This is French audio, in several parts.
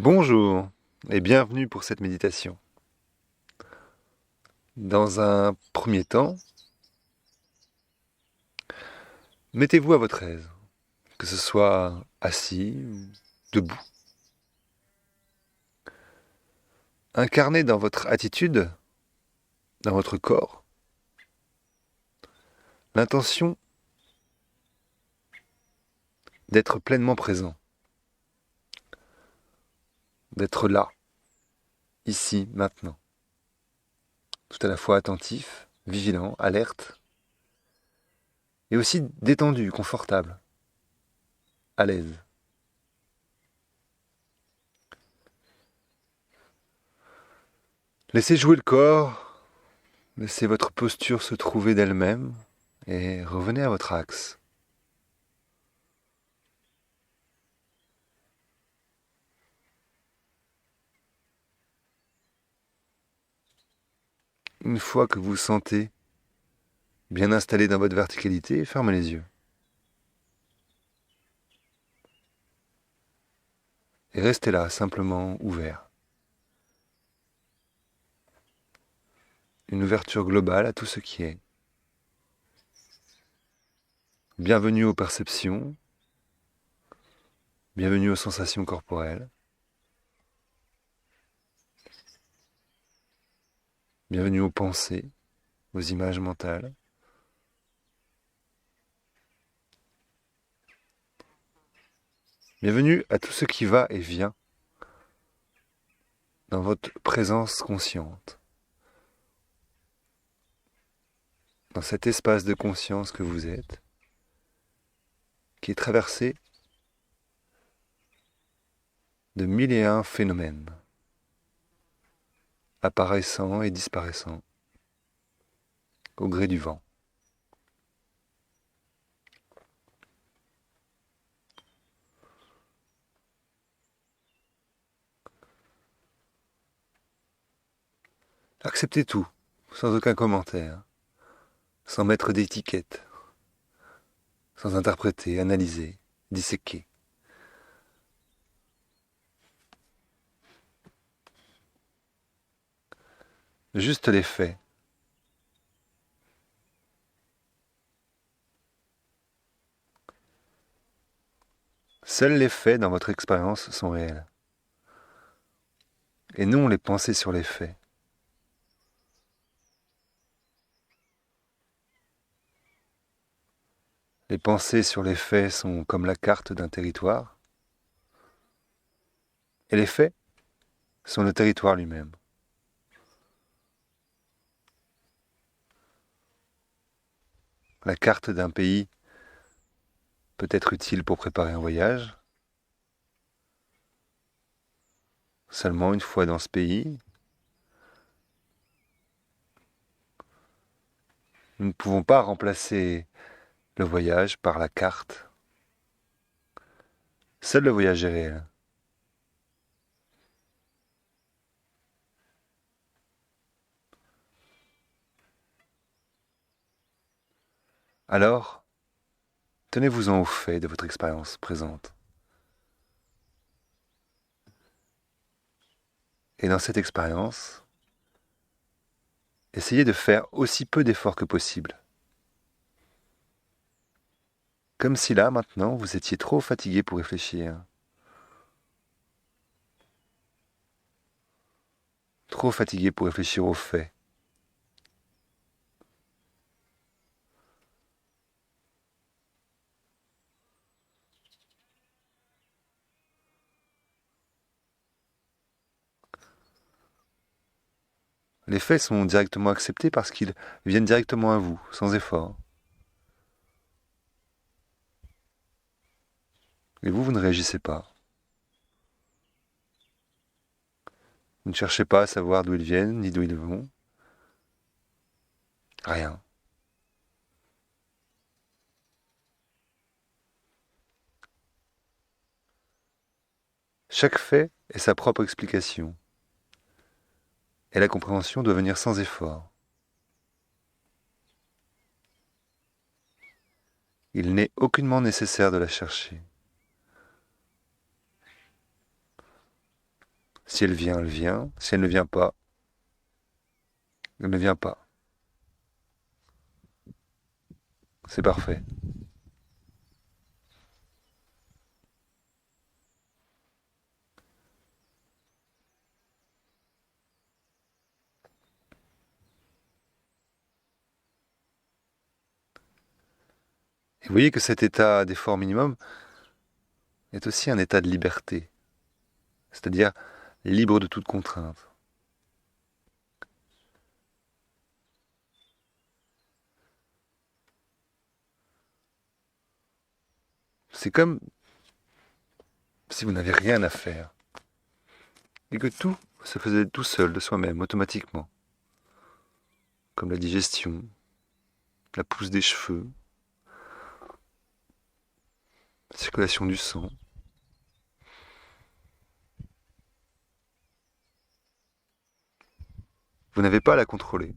Bonjour et bienvenue pour cette méditation. Dans un premier temps, mettez-vous à votre aise, que ce soit assis ou debout. Incarnez dans votre attitude, dans votre corps, l'intention d'être pleinement présent, d'être là, ici, maintenant, tout à la fois attentif, vigilant, alerte, et aussi détendu, confortable, à l'aise. Laissez jouer le corps, laissez votre posture se trouver d'elle-même et revenez à votre axe. Une fois que vous sentez bien installé dans votre verticalité, fermez les yeux. Et restez là, simplement ouvert. Une ouverture globale à tout ce qui est. Bienvenue aux perceptions, bienvenue aux sensations corporelles, bienvenue aux pensées, aux images mentales. Bienvenue à tout ce qui va et vient dans votre présence consciente, dans cet espace de conscience que vous êtes, qui est traversé de mille et un phénomènes, apparaissant et disparaissant, au gré du vent. Acceptez tout, sans aucun commentaire, sans mettre d'étiquette, sans interpréter, analyser, disséquer. Juste les faits. Seuls les faits dans votre expérience sont réels. Et non les pensées sur les faits. Les pensées sur les faits sont comme la carte d'un territoire. Et les faits sont le territoire lui-même. La carte d'un pays peut être utile pour préparer un voyage. Seulement une fois dans ce pays, nous ne pouvons pas remplacer le voyage par la carte. Seul le voyage est réel. Alors, tenez-vous-en aux faits de votre expérience présente. Et dans cette expérience, essayez de faire aussi peu d'efforts que possible. Comme si là, maintenant, vous étiez trop fatigué pour réfléchir. Trop fatigué pour réfléchir aux faits. Les faits sont directement acceptés parce qu'ils viennent directement à vous, sans effort. Et vous ne réagissez pas. Vous ne cherchez pas à savoir d'où ils viennent, ni d'où ils vont. Rien. Chaque fait est sa propre explication. Et la compréhension doit venir sans effort. Il n'est aucunement nécessaire de la chercher. Si elle vient, elle vient. Si elle ne vient pas, elle ne vient pas. C'est parfait. Et vous voyez que cet état d'effort minimum est aussi un état de liberté, c'est-à-dire libre de toute contrainte. C'est comme si vous n'avez rien à faire et que tout se faisait tout seul, de soi-même, automatiquement, comme la digestion, la pousse des cheveux, la circulation du sang. Vous n'avez pas à la contrôler.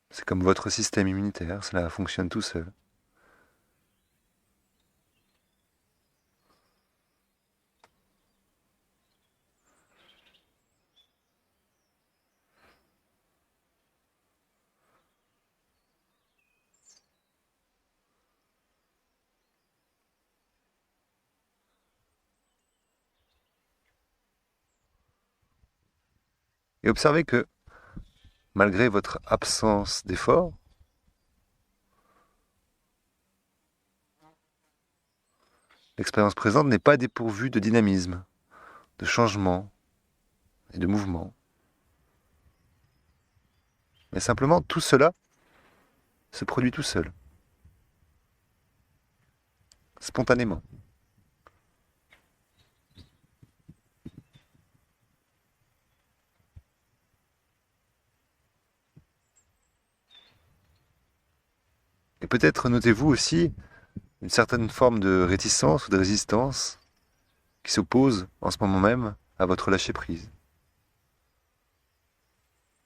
C'est comme votre système immunitaire, cela fonctionne tout seul. Et observez que, malgré votre absence d'effort, l'expérience présente n'est pas dépourvue de dynamisme, de changement et de mouvement. Mais simplement, tout cela se produit tout seul, spontanément. Et peut-être notez-vous aussi une certaine forme de réticence ou de résistance qui s'oppose en ce moment même à votre lâcher-prise.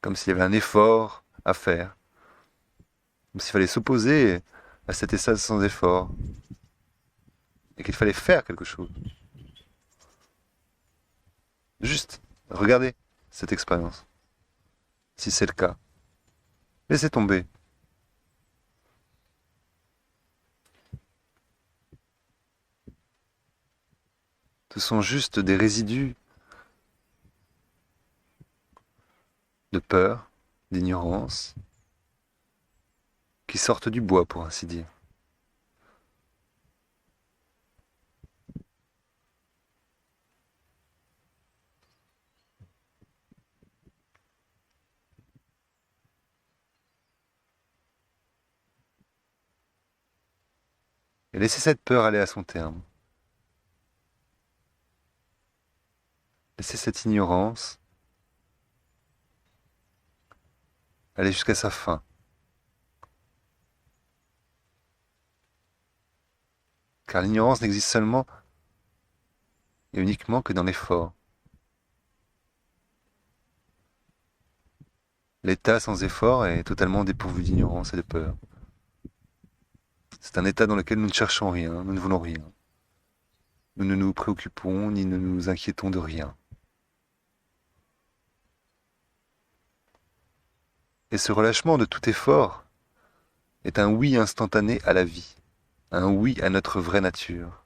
Comme s'il y avait un effort à faire, comme s'il fallait s'opposer à cet état sans effort, et qu'il fallait faire quelque chose. Juste, regardez cette expérience. Si c'est le cas, laissez tomber. Ce sont juste des résidus de peur, d'ignorance, qui sortent du bois, pour ainsi dire. Et laissez cette peur aller à son terme. Laissez cette ignorance aller jusqu'à sa fin. Car l'ignorance n'existe seulement et uniquement que dans l'effort. L'état sans effort est totalement dépourvu d'ignorance et de peur. C'est un état dans lequel nous ne cherchons rien, nous ne voulons rien. Nous ne nous préoccupons ni ne nous inquiétons de rien. Et ce relâchement de tout effort est un oui instantané à la vie, un oui à notre vraie nature.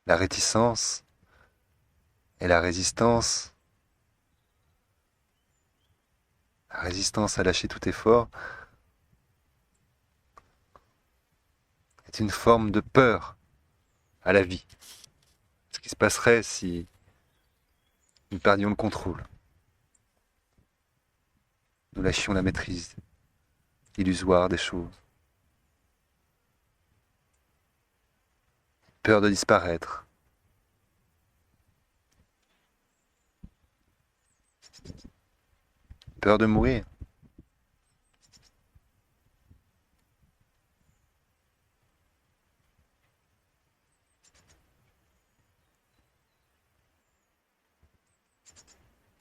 La réticence et la résistance à lâcher tout effort, est une forme de peur à la vie. Ce qui se passerait si nous perdions le contrôle. Nous lâchions la maîtrise illusoire des choses. Peur de disparaître, Peur de mourir.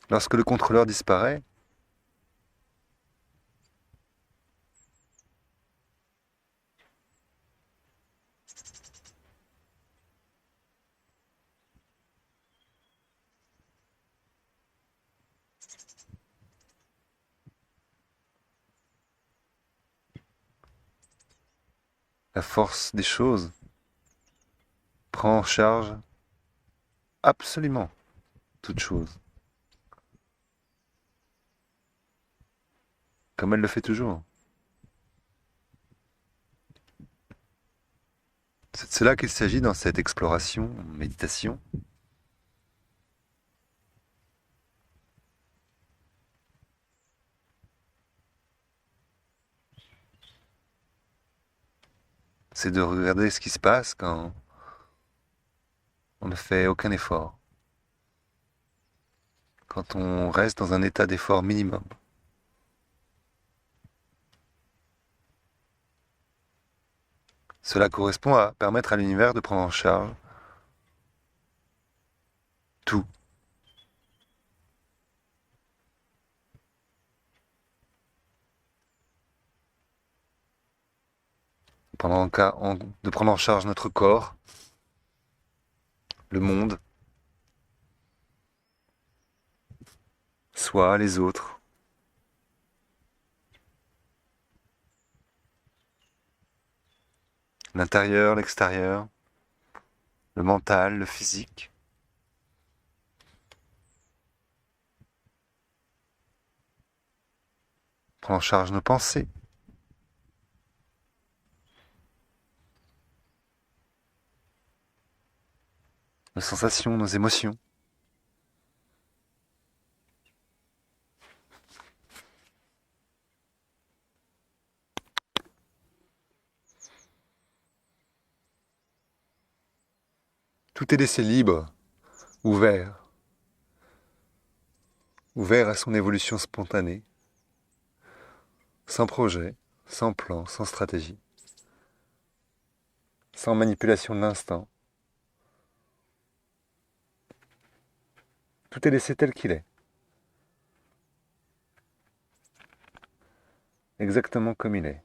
Lorsque le contrôleur disparaît, la force des choses prend en charge absolument toute chose, comme elle le fait toujours. C'est de cela qu'il s'agit dans cette exploration, méditation. C'est de regarder ce qui se passe quand on ne fait aucun effort, quand on reste dans un état d'effort minimum. Cela correspond à permettre à l'univers de prendre en charge tout. De prendre en charge notre corps, le monde, soi, les autres. L'intérieur, l'extérieur, le mental, le physique. Prendre en charge nos pensées. Nos sensations, nos émotions. Tout est laissé libre, ouvert, ouvert à son évolution spontanée, sans projet, sans plan, sans stratégie, sans manipulation de l'instant. Tout est laissé tel qu'il est, exactement comme il est.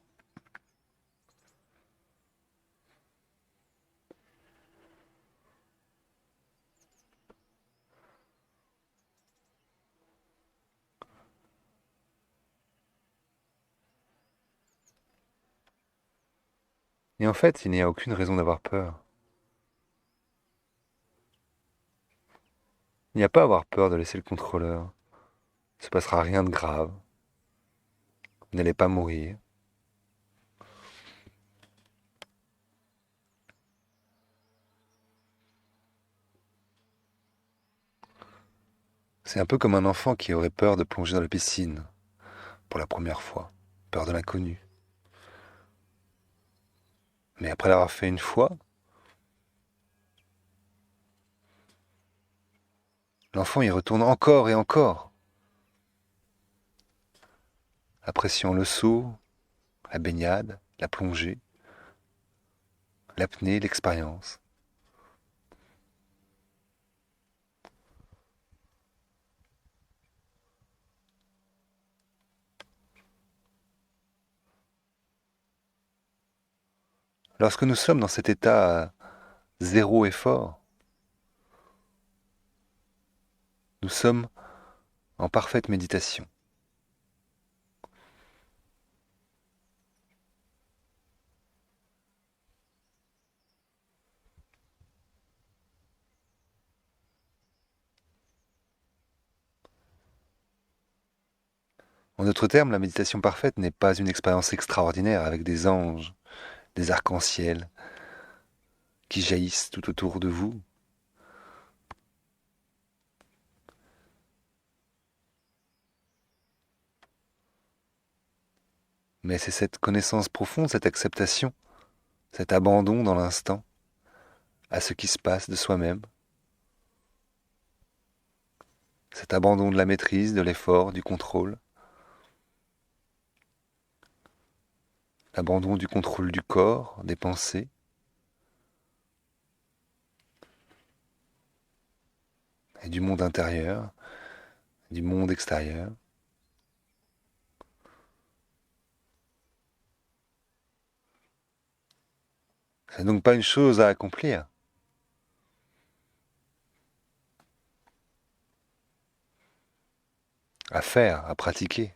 Et en fait, il n'y a aucune raison d'avoir peur. Il n'y a pas à avoir peur de laisser le contrôleur. Il ne se passera rien de grave. Vous n'allez pas mourir. C'est un peu comme un enfant qui aurait peur de plonger dans la piscine pour la première fois. Peur de l'inconnu. Mais après l'avoir fait une fois, l'enfant y retourne encore et encore, appréciant le saut, la baignade, la plongée, l'apnée, l'expérience. Lorsque nous sommes dans cet état zéro effort, nous sommes en parfaite méditation. En d'autres termes, la méditation parfaite n'est pas une expérience extraordinaire avec des anges, des arcs-en-ciel qui jaillissent tout autour de vous. Mais c'est cette connaissance profonde, cette acceptation, cet abandon dans l'instant à ce qui se passe de soi-même, cet abandon de la maîtrise, de l'effort, du contrôle, l'abandon du contrôle du corps, des pensées, et du monde intérieur, du monde extérieur. C'est donc pas une chose à accomplir, à faire, à pratiquer.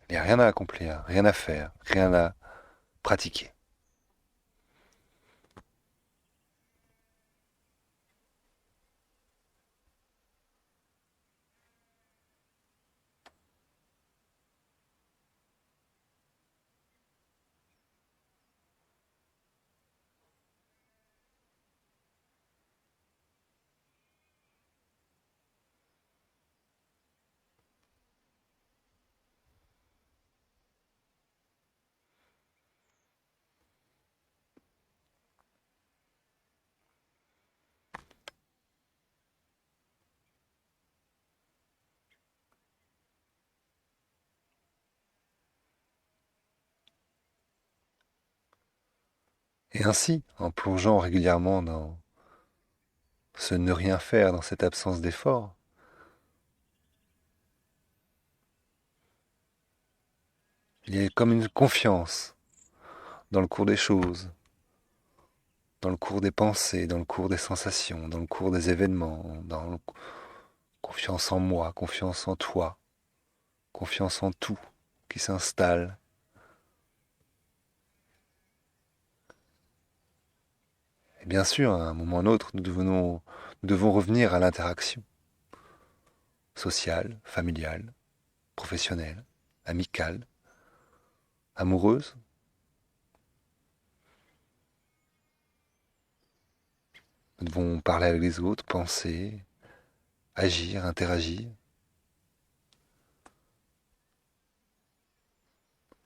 Il n'y a rien à accomplir, rien à faire, rien à pratiquer. Et ainsi, en plongeant régulièrement dans ce ne rien faire, dans cette absence d'effort, il y a comme une confiance dans le cours des choses, dans le cours des pensées, dans le cours des sensations, dans le cours des événements, confiance en moi, confiance en toi, confiance en tout qui s'installe. Et bien sûr, à un moment ou à un autre, nous devons revenir à l'interaction sociale, familiale, professionnelle, amicale, amoureuse. Nous devons parler avec les autres, penser, agir, interagir.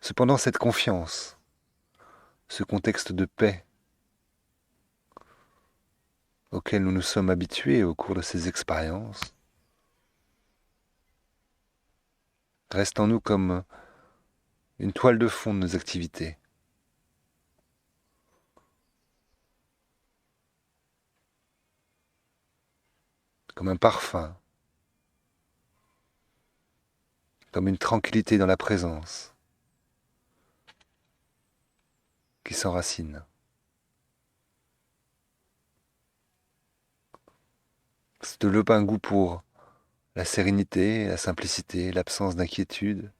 Cependant, cette confiance, ce contexte de paix auquel nous nous sommes habitués au cours de ces expériences, reste en nous comme une toile de fond de nos activités. Comme un parfum, comme une tranquillité dans la présence qui s'enracine. C'est de un goût pour la sérénité, la simplicité, l'absence d'inquiétude.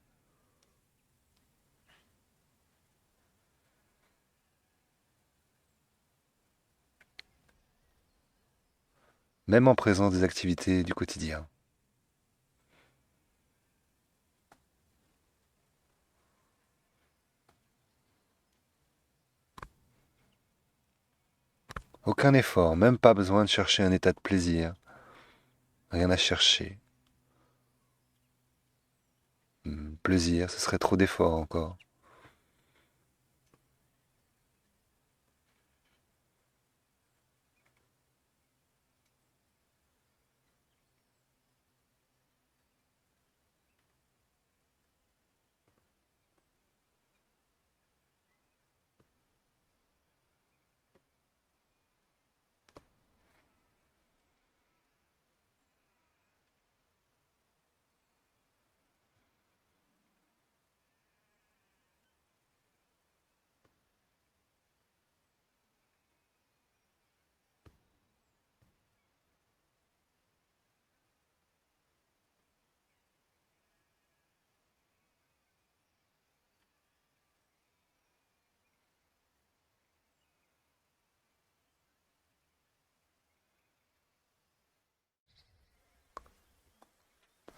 Même en présence des activités du quotidien. Aucun effort, même pas besoin de chercher un état de plaisir, rien à chercher. Plaisir, ce serait trop d'effort encore.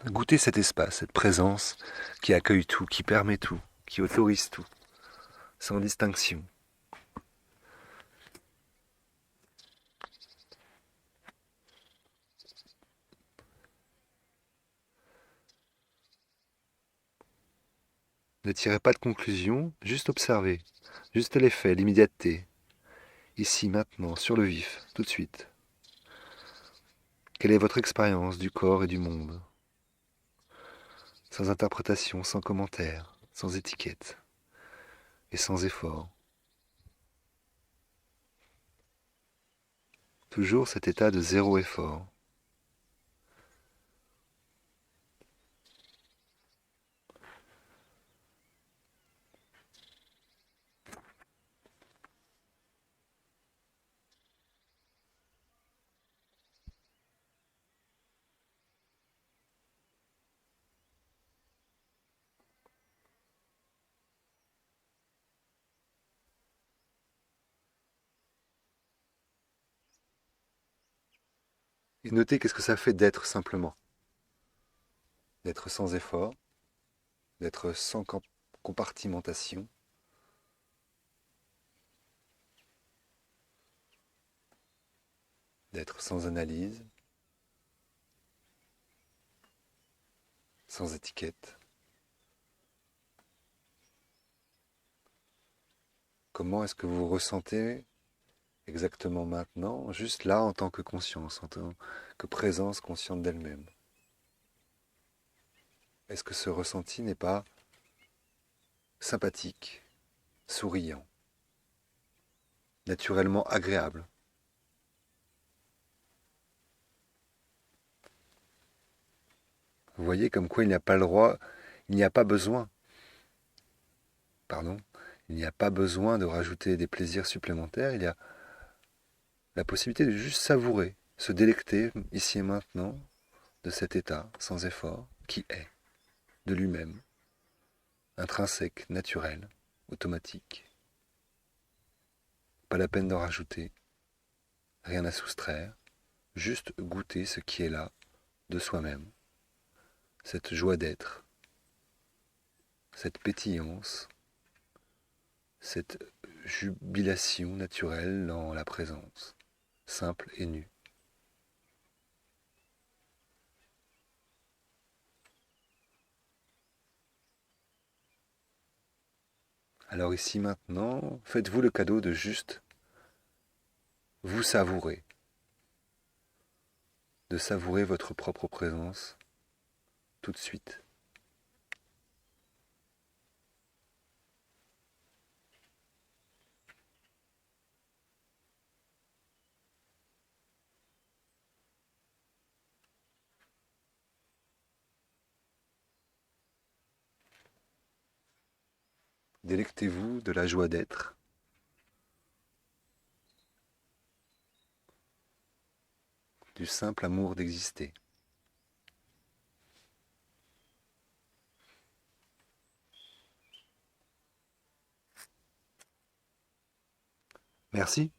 Goûter cet espace, cette présence qui accueille tout, qui permet tout, qui autorise tout, sans distinction. Ne tirez pas de conclusion, juste observez. Juste l'effet, l'immédiateté. Ici, maintenant, sur le vif, tout de suite. Quelle est votre expérience du corps et du monde? Sans interprétation, sans commentaire, sans étiquette et sans effort. Toujours cet état de zéro effort. Et notez qu'est-ce que ça fait d'être simplement. D'être sans effort, d'être sans compartimentation, d'être sans analyse, sans étiquette. Comment est-ce que vous vous ressentez exactement maintenant, juste là en tant que conscience, en tant que présence consciente d'elle-même? Est-ce que ce ressenti n'est pas sympathique, souriant, naturellement agréable? Vous voyez comme quoi il n'y a pas le droit, il n'y a pas besoin, pardon, il n'y a pas besoin de rajouter des plaisirs supplémentaires, il y a la possibilité de juste savourer, se délecter ici et maintenant de cet état sans effort qui est de lui-même, intrinsèque, naturel, automatique. Pas la peine d'en rajouter, rien à soustraire, juste goûter ce qui est là de soi-même, cette joie d'être, cette pétillance, cette jubilation naturelle dans la présence, simple et nue. Alors ici maintenant, faites-vous le cadeau de juste vous savourer, de savourer votre propre présence tout de suite. Délectez-vous de la joie d'être, du simple amour d'exister. Merci.